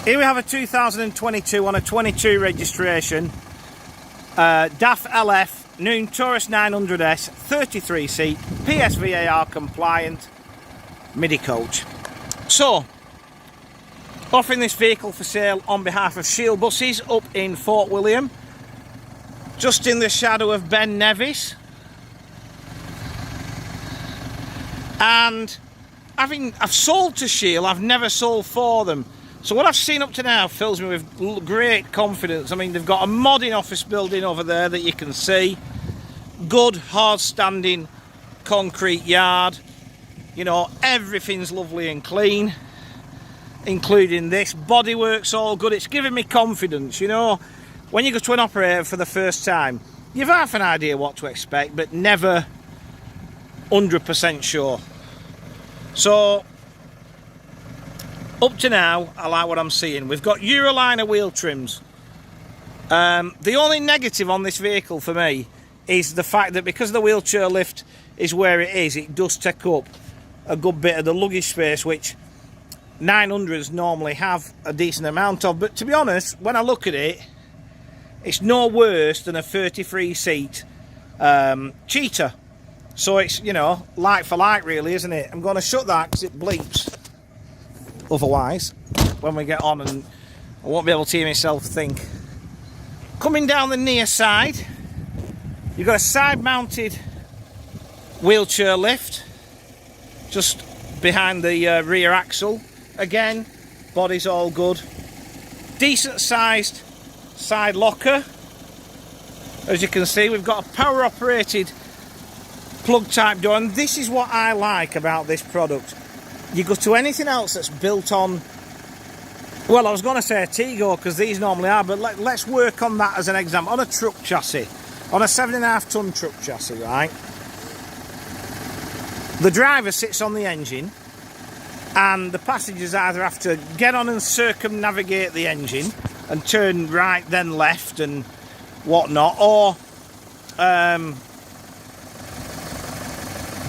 Here we have a 2022 on a 22 registration, DAF LF, Noone Turas 900S, 33 seat, PSVAR compliant, MIDI coach. So, offering this vehicle for sale on behalf of Shield Buses up in Fort William, just in the shadow of Ben Nevis. And I've sold to Shield, I've never sold for them. So what I've seen up to now fills me with great confidence. I mean, they've got a modern office building over there that you can see. Good, hard-standing concrete yard. You know, everything's lovely and clean, including this. Bodywork's all good. It's giving me confidence, you know. When you go to an operator for the first time, you've half an idea what to expect, but never 100% sure. So, up to now, I like what I'm seeing. We've got Euroliner wheel trims. The only negative on this vehicle for me is the fact that because the wheelchair lift is where it is, it does take up a good bit of the luggage space, which 900s normally have a decent amount of. But to be honest, when I look at it, it's no worse than a 33 seat Cheetah. So it's, you know, like for like really, isn't it? I'm going to shut that because it bleeps. Otherwise, when we get on, and I won't be able to hear myself think. Coming down the near side, you've got a side mounted wheelchair lift just behind the rear axle. Again, body's all good. Decent sized side locker. As you can see, we've got a power operated plug type door, and this is what I like about this product. You go to anything else that's built on, well, I was going to say a Tego because these normally are, but let's work on that as an example. On a truck chassis, on a 7.5 ton truck chassis, right? The driver sits on the engine and the passengers either have to get on and circumnavigate the engine and turn right then left and whatnot, or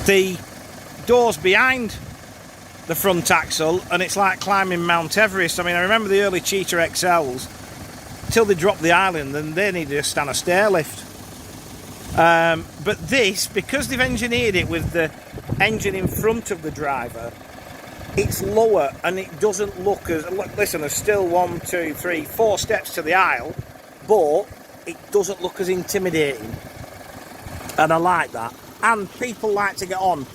the doors behind the front axle, and it's like climbing Mount Everest. I mean, I remember the early Cheetah XLs, till they dropped the island, and they needed to stand a stair lift. But this, because they've engineered it with the engine in front of the driver, it's lower and it doesn't look as, listen, there's still 1, 2, 3, 4 steps to the aisle, but it doesn't look as intimidating, and I like that. And people like to get on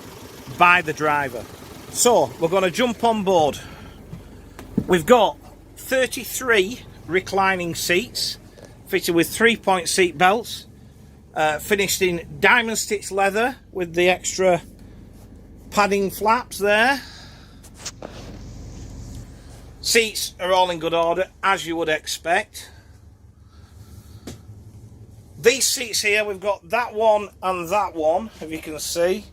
by the driver. So, we're going to jump on board. We've got 33 reclining seats, fitted with 3-point seat belts, finished in diamond stitch leather with the extra padding flaps there. Seats are all in good order, as you would expect. These seats here, we've got that one and that one, if you can see,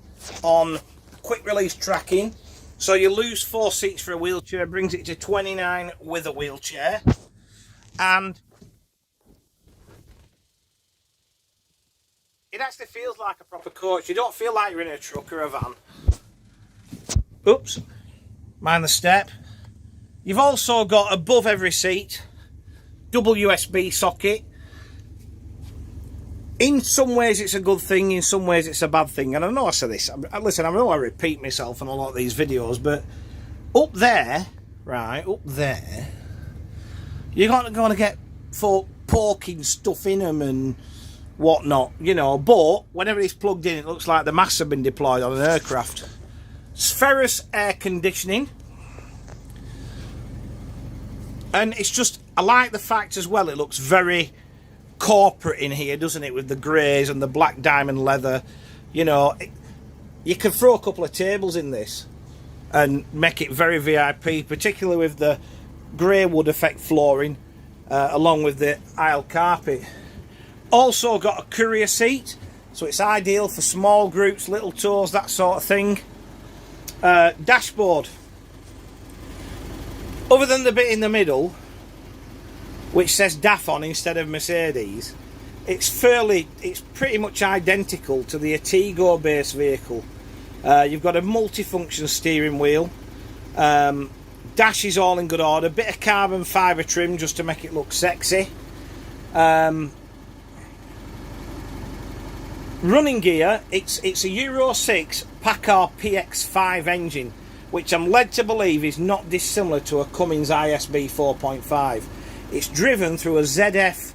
on quick release tracking. So you lose 4 seats for a wheelchair, brings it to 29 with a wheelchair. And it actually feels like a proper coach. You don't feel like you're in a truck or a van. Oops, mind the step. You've also got above every seat, double USB socket. In some ways it's a good thing, in some ways it's a bad thing. And I know I say this, listen, I know I repeat myself on a lot of these videos, but up there, right, up there, you're not going to get folk poking stuff in them and whatnot, you know, but whenever it's plugged in, it looks like the masts have been deployed on an aircraft. Ferrous air conditioning. And it's just, I like the fact as well, it looks very corporate in here, doesn't it, with the greys and the black diamond leather. You know, you can throw a couple of tables in this and make it very VIP, particularly with the grey wood effect flooring along with the aisle carpet. Also got a courier seat, so it's ideal for small groups, little tours, that sort of thing. Dashboard, other than the bit in the middle which says DAF on instead of Mercedes, it's pretty much identical to the Atego base vehicle. You've got a multifunction steering wheel, Dash is all in good order. Bit of carbon fibre trim just to make it look sexy. Running gear, it's a Euro 6 Packard PX5 engine, which I'm led to believe is not dissimilar to a Cummins ISB 4.5. It's driven through a ZF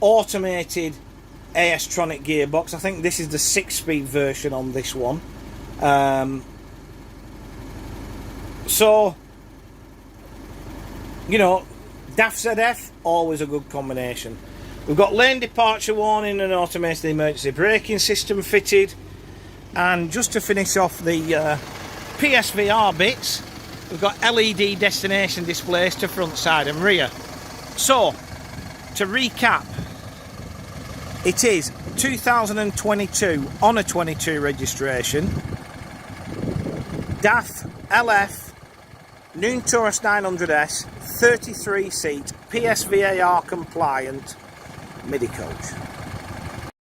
automated AS-tronic gearbox. I think this is the 6-speed version on this one. So, you know, DAF ZF, always a good combination. We've got lane departure warning and automated emergency braking system fitted. And just to finish off the PSVR bits, we've got LED destination displays to front, side and rear. So, to recap, it is 2022 on a 22 registration, DAF LF Noone Turas 900S, 33 seat, PSVAR compliant MIDI coach.